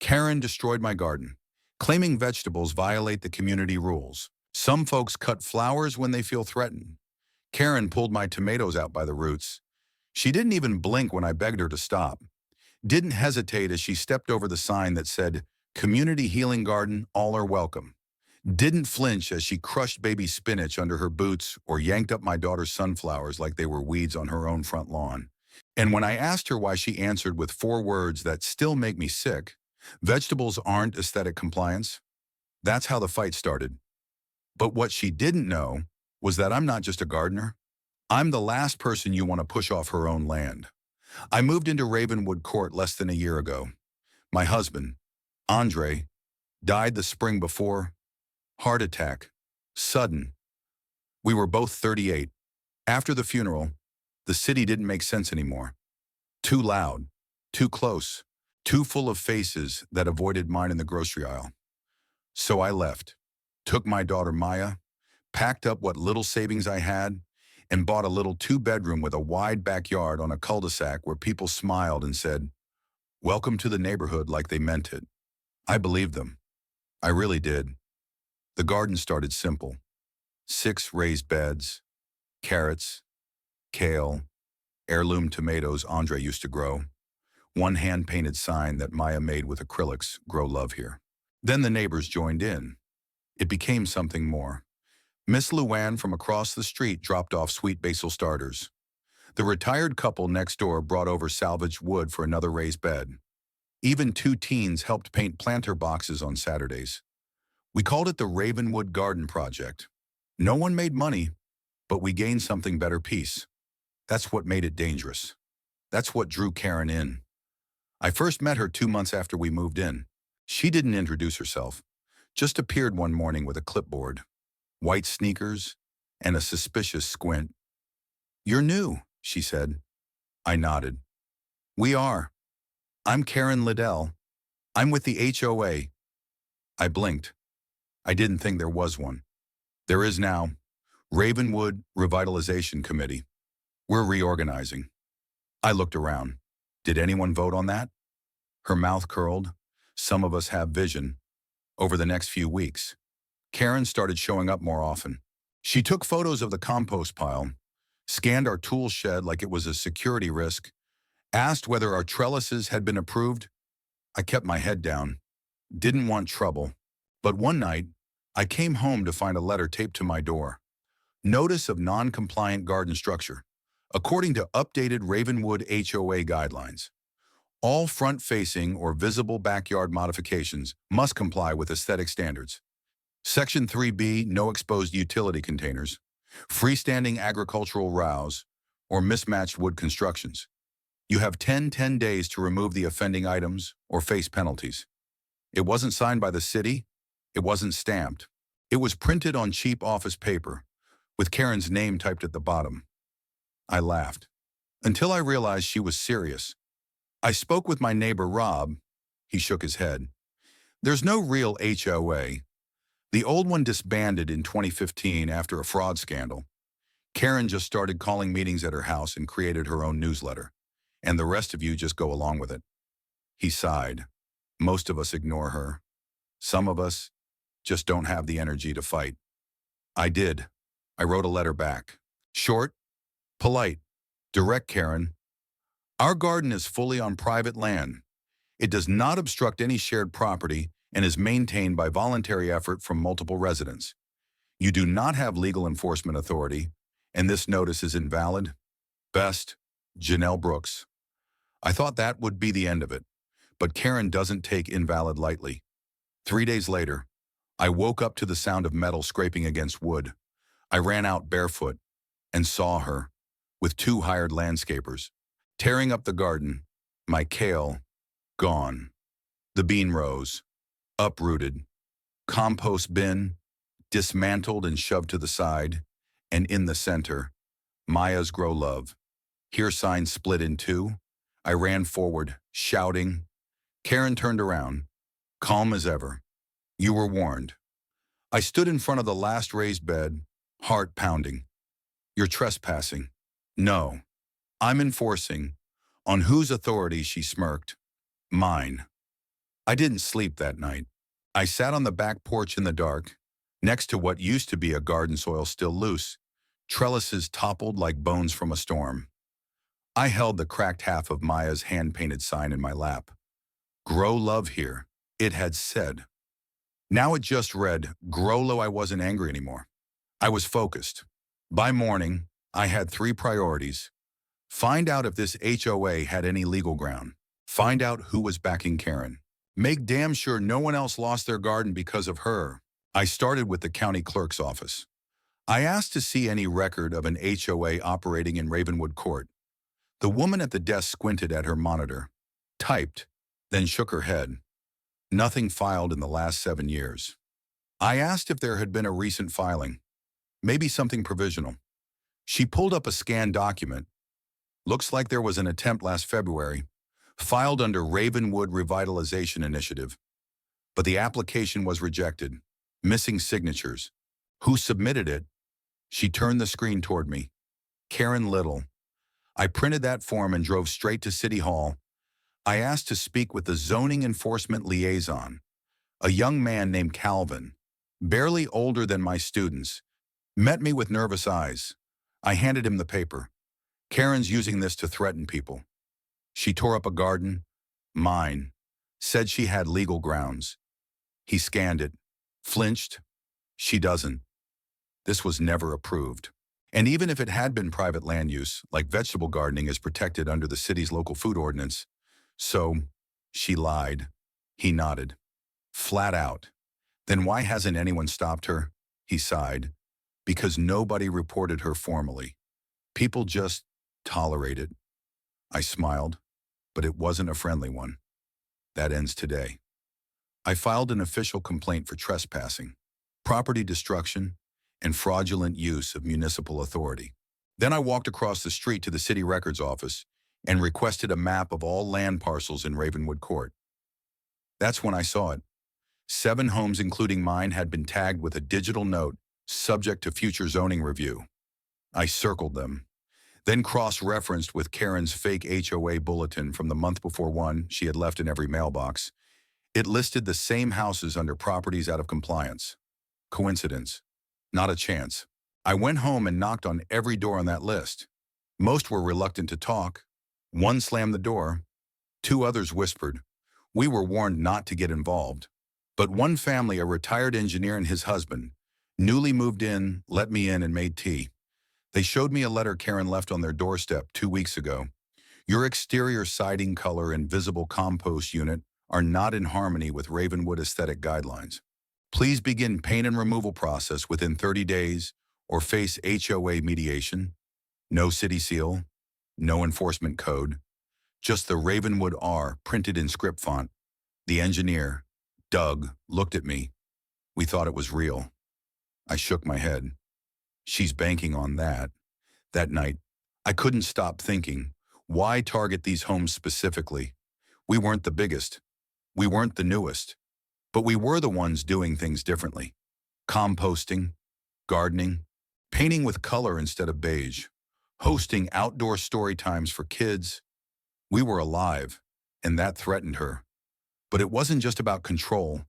Karen destroyed my garden, claiming vegetables violate the community rules. Some folks cut flowers when they feel threatened. Karen pulled my tomatoes out by the roots. She didn't even blink when I begged her to stop. Didn't hesitate as she stepped over the sign that said, "Community Healing Garden, all are welcome." Didn't flinch as she crushed baby spinach under her boots or yanked up my daughter's sunflowers like they were weeds on her own front lawn. And when I asked her why, she answered with four words that still make me sick: "Vegetables aren't aesthetic compliance." That's how the fight started. But what she didn't know was that I'm not just a gardener. I'm the last person you want to push off her own land. I moved into Ravenwood Court less than a year ago. My husband, Andre, died the spring before. Heart attack. Sudden. We were both 38. After the funeral, the city didn't make sense anymore. Too loud, too close, too full of faces that avoided mine in the grocery aisle. So I left, took my daughter Maya, packed up what little savings I had, and bought a little two-bedroom with a wide backyard on a cul-de-sac where people smiled and said, "Welcome to the neighborhood," like they meant it. I believed them. I really did. The garden started simple. 6 raised beds, carrots, kale, heirloom tomatoes Andre used to grow, one hand-painted sign that Maya made with acrylics, "Grow love here." Then the neighbors joined in. It became something more. Miss Luann from across the street dropped off sweet basil starters. The retired couple next door brought over salvaged wood for another raised bed. Even 2 teens helped paint planter boxes on Saturdays. We called it the Ravenwood Garden Project. No one made money, but we gained something: better: peace. That's what made it dangerous. That's what drew Karen in. I first met her 2 months after we moved in. She didn't introduce herself, just appeared one morning with a clipboard, white sneakers, and a suspicious squint. "You're new," she said. I nodded. "We are. I'm Karen Liddell. I'm with the HOA. I blinked. I didn't think there was one. There is now. Ravenwood Revitalization Committee. We're reorganizing. I looked around. Did anyone vote on that? Her mouth curled. Some of us have vision. Over the next few weeks, Karen started showing up more often. She took photos of the compost pile, scanned our tool shed like it was a security risk, asked whether our trellises had been approved. I kept my head down. Didn't want trouble. But one night, I came home to find a letter taped to my door. Notice of non-compliant garden structure. According to updated Ravenwood HOA guidelines, all front-facing or visible backyard modifications must comply with aesthetic standards. Section 3B, no exposed utility containers, freestanding agricultural rows, or mismatched wood constructions. You have 10 days to remove the offending items or face penalties. It wasn't signed by the city. It wasn't stamped. It was printed on cheap office paper, with Karen's name typed at the bottom. I laughed, until I realized she was serious. I spoke with my neighbor Rob. He shook his head. There's no real HOA. The old one disbanded in 2015 after a fraud scandal. Karen just started calling meetings at her house and created her own newsletter. And the rest of you just go along with it. He sighed. Most of us ignore her. Some of us just don't have the energy to fight. I did. I wrote a letter back. Short, polite, direct: Karen, our garden is fully on private land. It does not obstruct any shared property and is maintained by voluntary effort from multiple residents. You do not have legal enforcement authority, and this notice is invalid. Best, Janelle Brooks. I thought that would be the end of it, but Karen doesn't take invalid lightly. 3 days later, I woke up to the sound of metal scraping against wood. I ran out barefoot and saw her, with 2 hired landscapers, tearing up the garden. My kale, gone. The bean rows, uprooted. Compost bin, dismantled and shoved to the side. And in the center, Maya's Grow Love. Here sign split in 2. I ran forward, shouting. Karen turned around, calm as ever. You were warned. I stood in front of the last raised bed, heart pounding. You're trespassing. No, I'm enforcing. On whose authority? She smirked. Mine. I didn't sleep that night. I sat on the back porch in the dark, next to what used to be a garden soil still loose, trellises toppled like bones from a storm. I held the cracked half of Maya's hand-painted sign in my lap. "Grow love here," it had said. Now it just read, "Grow low." I wasn't angry anymore. I was focused. By morning, I had three priorities. Find out if this HOA had any legal ground. Find out who was backing Karen. Make damn sure no one else lost their garden because of her. I started with the county clerk's office. I asked to see any record of an HOA operating in Ravenwood Court. The woman at the desk squinted at her monitor, typed, then shook her head. Nothing filed in the last 7 years. I asked if there had been a recent filing, maybe something provisional. She pulled up a scanned document. Looks like there was an attempt last February, filed under Ravenwood Revitalization Initiative. But the application was rejected, missing signatures. Who submitted it? She turned the screen toward me. Karen Little. I printed that form and drove straight to City Hall. I asked to speak with the zoning enforcement liaison, a young man named Calvin, barely older than my students, met me with nervous eyes. I handed him the paper. "Karen's using this to threaten people. She tore up a garden, mine, said she had legal grounds." He scanned it, flinched. "She doesn't. This was never approved. And even if it had been private land use, like vegetable gardening is protected under the city's local food ordinance. So, she lied." He nodded. "Flat out. Then why hasn't anyone stopped her?" He sighed. "Because nobody reported her formally. People just tolerate it." I smiled, but it wasn't a friendly one. That ends today. I filed an official complaint for trespassing, property destruction, and fraudulent use of municipal authority. Then I walked across the street to the city records office and requested a map of all land parcels in Ravenwood Court. That's when I saw it. 7 homes, including mine, had been tagged with a digital note, subject to future zoning review. I circled them, then cross-referenced with Karen's fake HOA bulletin from the month before one she had left in every mailbox. It listed the same houses under properties out of compliance. Coincidence? Not a chance. I went home and knocked on every door on that list. Most were reluctant to talk. One slammed the door. 2 others whispered. We were warned not to get involved. But one family, a retired engineer and his husband, newly moved in, let me in and made tea. They showed me a letter Karen left on their doorstep 2 weeks ago. "Your exterior siding color and visible compost unit are not in harmony with Ravenwood aesthetic guidelines. Please begin paint and removal process within 30 days or face HOA mediation." No city seal, no enforcement code, just the Ravenwood R printed in script font. The engineer, Doug, looked at me. We thought it was real. I shook my head. She's banking on that. That night, I couldn't stop thinking, why target these homes specifically? We weren't the biggest. We weren't the newest. But we were the ones doing things differently. Composting, gardening, painting with color instead of beige, hosting outdoor story times for kids. We were alive, and that threatened her. But it wasn't just about control.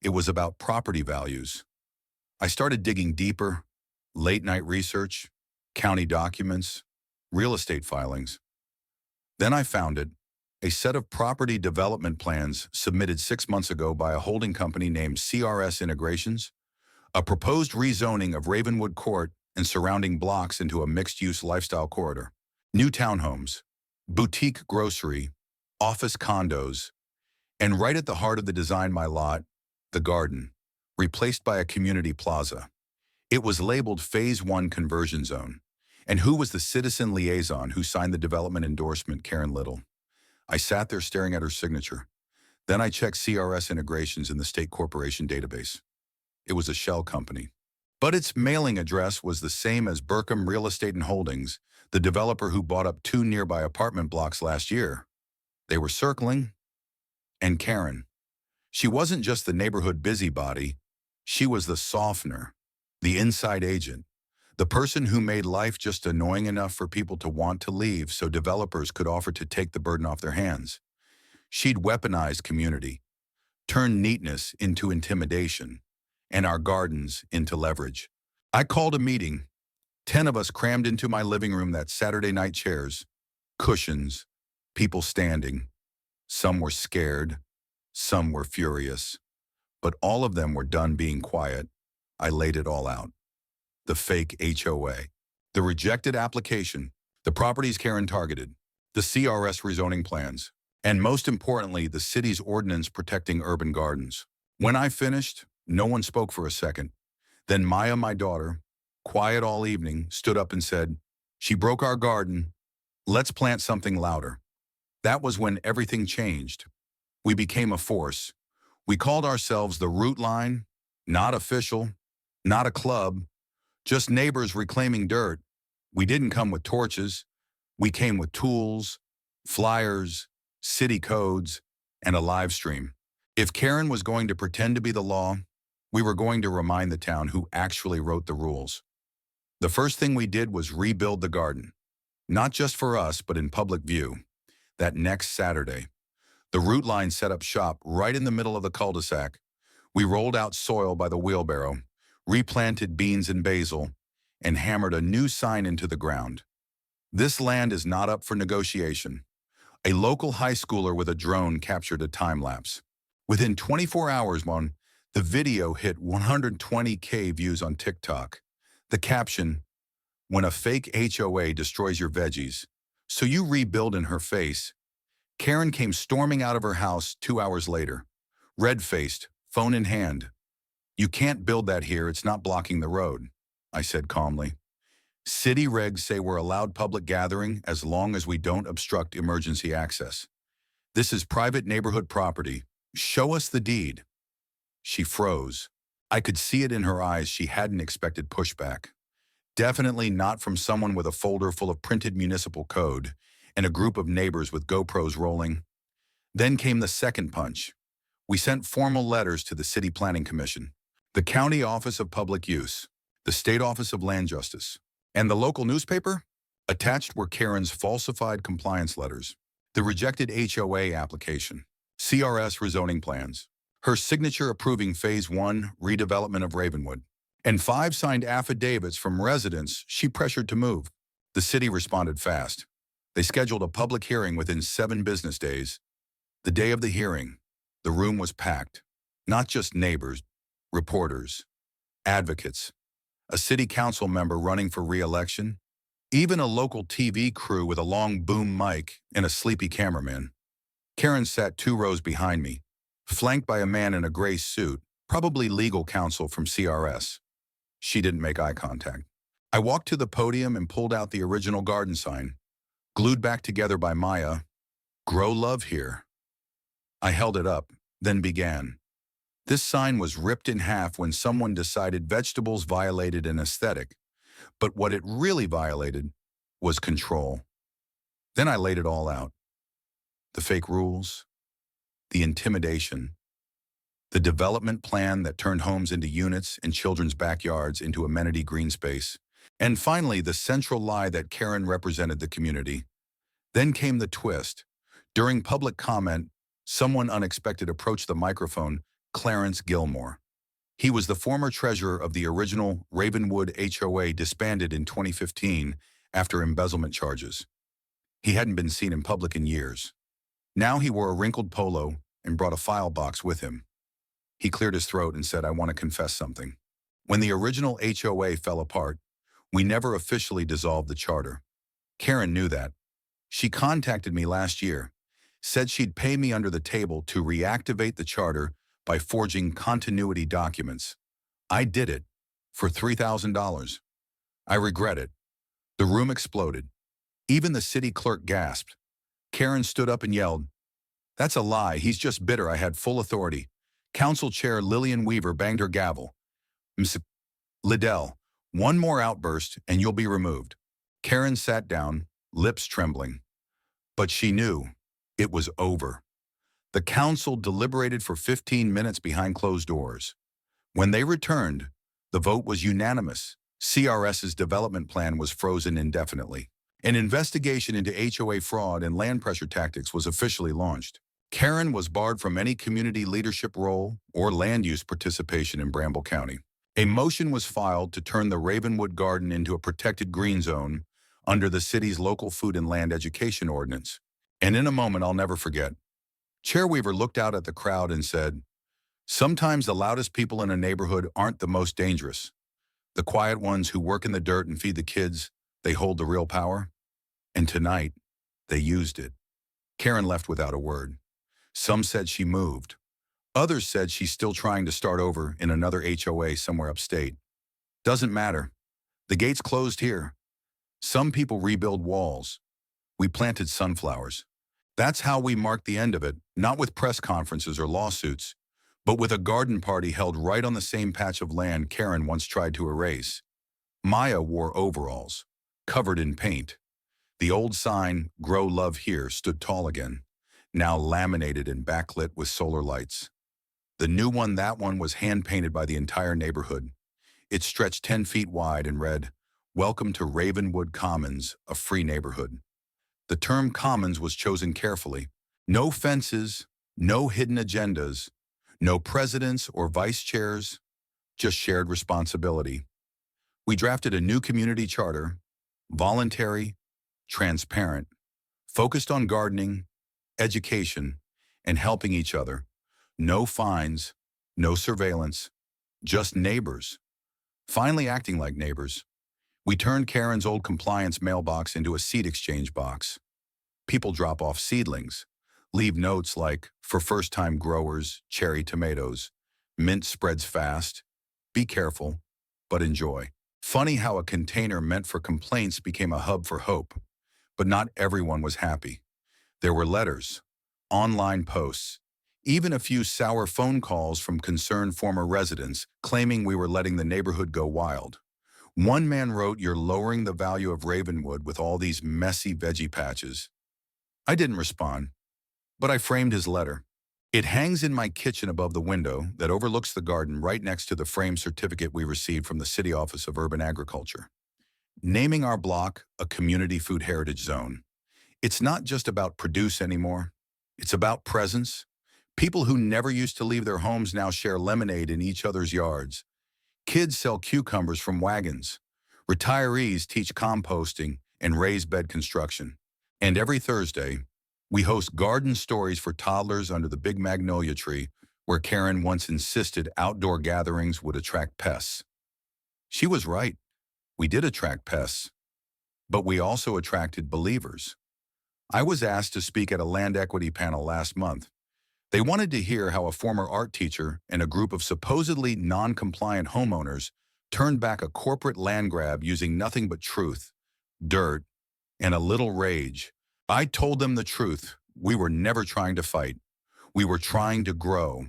It was about property values. I started digging deeper, late-night research, county documents, real estate filings. Then I found it, a set of property development plans submitted 6 months ago by a holding company named CRS Integrations, a proposed rezoning of Ravenwood Court and surrounding blocks into a mixed-use lifestyle corridor. New townhomes, boutique grocery, office condos, and right at the heart of the design my lot, the garden, replaced by a community plaza. It was labeled Phase 1 Conversion Zone. And who was the citizen liaison who signed the development endorsement? Karen Little. I sat there staring at her signature. Then I checked CRS Integrations in the state corporation database. It was a shell company. But its mailing address was the same as Burkham Real Estate and Holdings, the developer who bought up 2 nearby apartment blocks last year. They were circling. And Karen. She wasn't just the neighborhood busybody. She was the softener, the inside agent, the person who made life just annoying enough for people to want to leave so developers could offer to take the burden off their hands. She'd weaponized community, turned neatness into intimidation, and our gardens into leverage. I called a meeting. 10 of us crammed into my living room that Saturday night chairs, cushions, people standing. Some were scared, some were furious, but all of them were done being quiet. I laid it all out. The fake HOA, the rejected application, the properties Karen targeted, the CRS rezoning plans, and most importantly, the city's ordinance protecting urban gardens. When I finished, no one spoke for a second. Then Maya, my daughter, quiet all evening, stood up and said, "She broke our garden. Let's plant something louder." That was when everything changed. We became a force. We called ourselves the Root Line, not official, not a club, just neighbors reclaiming dirt. We didn't come with torches. We came with tools, flyers, city codes, and a live stream. If Karen was going to pretend to be the law, we were going to remind the town who actually wrote the rules. The first thing we did was rebuild the garden, not just for us, but in public view. That next Saturday, the Root Line set up shop right in the middle of the cul-de-sac. We rolled out soil by the wheelbarrow, replanted beans and basil, and hammered a new sign into the ground. This land is not up for negotiation. A local high schooler with a drone captured a time lapse. Within 24 hours, the video hit 120K views on TikTok. The caption, "When a fake HOA destroys your veggies, so you rebuild in her face." Karen came storming out of her house 2 hours later, red-faced, phone in hand. "You can't build that here, it's not blocking the road," I said calmly. "City regs say we're allowed public gathering as long as we don't obstruct emergency access. This is private neighborhood property. Show us the deed." She froze. I could see it in her eyes. She hadn't expected pushback. Definitely not from someone with a folder full of printed municipal code and a group of neighbors with GoPros rolling. Then came the second punch. We sent formal letters to the City Planning Commission, the County Office of Public Use, the State Office of Land Justice, and the local newspaper. Attached were Karen's falsified compliance letters, the rejected HOA application, CRS rezoning plans, her signature approving Phase 1 redevelopment of Ravenwood, and 5 signed affidavits from residents she pressured to move. The city responded fast. They scheduled a public hearing within 7 business days. The day of the hearing, the room was packed. Not just neighbors, reporters, advocates, a city council member running for re-election, even a local TV crew with a long boom mic and a sleepy cameraman. Karen sat 2 rows behind me, flanked by a man in a gray suit, probably legal counsel from CRS. She didn't make eye contact. I walked to the podium and pulled out the original garden sign, glued back together by Maya, "Grow love here." I held it up, then began. This sign was ripped in half when someone decided vegetables violated an aesthetic, but what it really violated was control. Then I laid it all out. The fake rules, the intimidation, the development plan that turned homes into units and children's backyards into amenity green space, and finally the central lie that Karen represented the community. Then came the twist. During public comment, someone unexpected approached the microphone, Clarence Gilmore. He was the former treasurer of the original Ravenwood HOA disbanded in 2015 after embezzlement charges. He hadn't been seen in public in years. Now he wore a wrinkled polo and brought a file box with him. He cleared his throat and said, "I want to confess something. When the original HOA fell apart, we never officially dissolved the charter. Karen knew that. She contacted me last year, said she'd pay me under the table to reactivate the charter by forging continuity documents. I did it for $3,000. I regret it." The room exploded. Even the city clerk gasped. Karen stood up and yelled, "That's a lie. He's just bitter. I had full authority." Council Chair Lillian Weaver banged her gavel. "Ms. Liddell, one more outburst and you'll be removed." Karen sat down, lips trembling. But she knew it was over. The council deliberated for 15 minutes behind closed doors. When they returned, the vote was unanimous. CRS's development plan was frozen indefinitely. An investigation into HOA fraud and land pressure tactics was officially launched. Karen was barred from any community leadership role or land use participation in Bramble County. A motion was filed to turn the Ravenwood Garden into a protected green zone under the city's local food and land education ordinance. And in a moment I'll never forget, Chair Weaver looked out at the crowd and said, "Sometimes the loudest people in a neighborhood aren't the most dangerous. The quiet ones who work in the dirt and feed the kids, they hold the real power." And tonight, they used it. Karen left without a word. Some said she moved. Others said she's still trying to start over in another HOA somewhere upstate. Doesn't matter. The gate's closed here. Some people rebuild walls. We planted sunflowers. That's how we marked the end of it, not with press conferences or lawsuits, but with a garden party held right on the same patch of land Karen once tried to erase. Maya wore overalls, covered in paint. The old sign, "Grow Love Here," stood tall again, now laminated and backlit with solar lights. The new one, that one, was hand-painted by the entire neighborhood. It stretched 10 feet wide and read, "Welcome to Ravenwood Commons, a free neighborhood." The term commons was chosen carefully. No fences, no hidden agendas, no presidents or vice chairs, just shared responsibility. We drafted a new community charter, voluntary, transparent, focused on gardening, education, and helping each other. No fines, no surveillance, just neighbors. Finally acting like neighbors. We turned Karen's old compliance mailbox into a seed exchange box. People drop off seedlings, leave notes like, "For first-time growers, cherry tomatoes. Mint spreads fast. Be careful, but enjoy." Funny how a container meant for complaints became a hub for hope. But not everyone was happy. There were letters, online posts, even a few sour phone calls from concerned former residents claiming we were letting the neighborhood go wild. One man wrote, "You're lowering the value of Ravenwood with all these messy veggie patches." I didn't respond, but I framed his letter. It hangs in my kitchen above the window that overlooks the garden right next to the framed certificate we received from the City Office of Urban Agriculture, naming our block a Community Food Heritage Zone. It's not just about produce anymore. It's about presence. People who never used to leave their homes now share lemonade in each other's yards. Kids sell cucumbers from wagons. Retirees teach composting and raised bed construction. And every Thursday, we host garden stories for toddlers under the big magnolia tree where Karen once insisted outdoor gatherings would attract pests. She was right. We did attract pests, but we also attracted believers. I was asked to speak at a land equity panel last month. They wanted to hear how a former art teacher and a group of supposedly non-compliant homeowners turned back a corporate land grab using nothing but truth, dirt, and a little rage. I told them the truth. We were never trying to fight. We were trying to grow.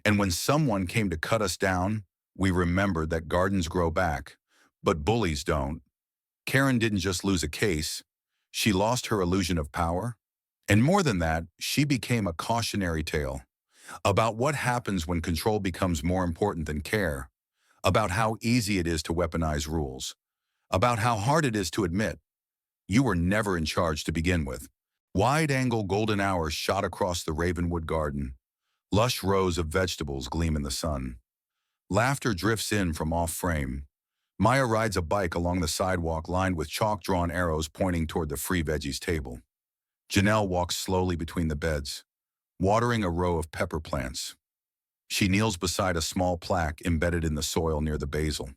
And when someone came to cut us down, we remembered that gardens grow back, but bullies don't. Karen didn't just lose a case. She lost her illusion of power. And more than that, she became a cautionary tale about what happens when control becomes more important than care, about how easy it is to weaponize rules, about how hard it is to admit you were never in charge to begin with. Wide-angle golden hours shot across the Ravenwood garden. Lush rows of vegetables gleam in the sun. Laughter drifts in from off-frame. Maya rides a bike along the sidewalk lined with chalk-drawn arrows pointing toward the free veggies table. Janelle walks slowly between the beds, watering a row of pepper plants. She kneels beside a small plaque embedded in the soil near the basil.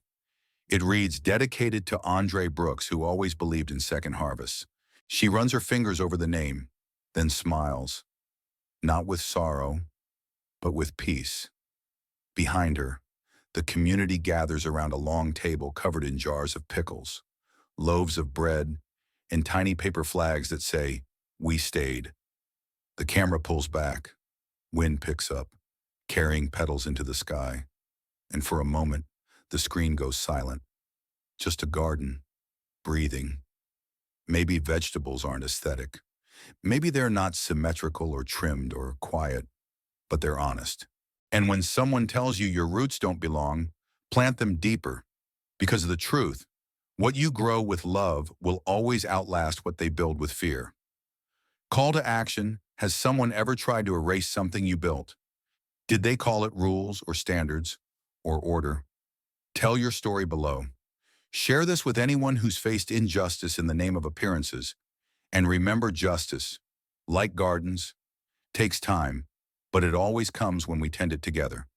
It reads, "Dedicated to Andre Brooks, who always believed in second harvests." She runs her fingers over the name, then smiles, not with sorrow, but with peace. Behind her, the community gathers around a long table covered in jars of pickles, loaves of bread, and tiny paper flags that say, "We stayed." The camera pulls back. Wind picks up, carrying petals into the sky. And for a moment, the screen goes silent. Just a garden, breathing. Maybe vegetables aren't aesthetic. Maybe they're not symmetrical or trimmed or quiet, but they're honest. And when someone tells you your roots don't belong, plant them deeper. Because of the truth, what you grow with love will always outlast what they build with fear. Call to action, Has someone ever tried to erase something you built? Did they call it rules or standards or order? Tell your story below. Share this with anyone who's faced injustice in the name of appearances. And remember, justice, like gardens, takes time, but it always comes when we tend it together.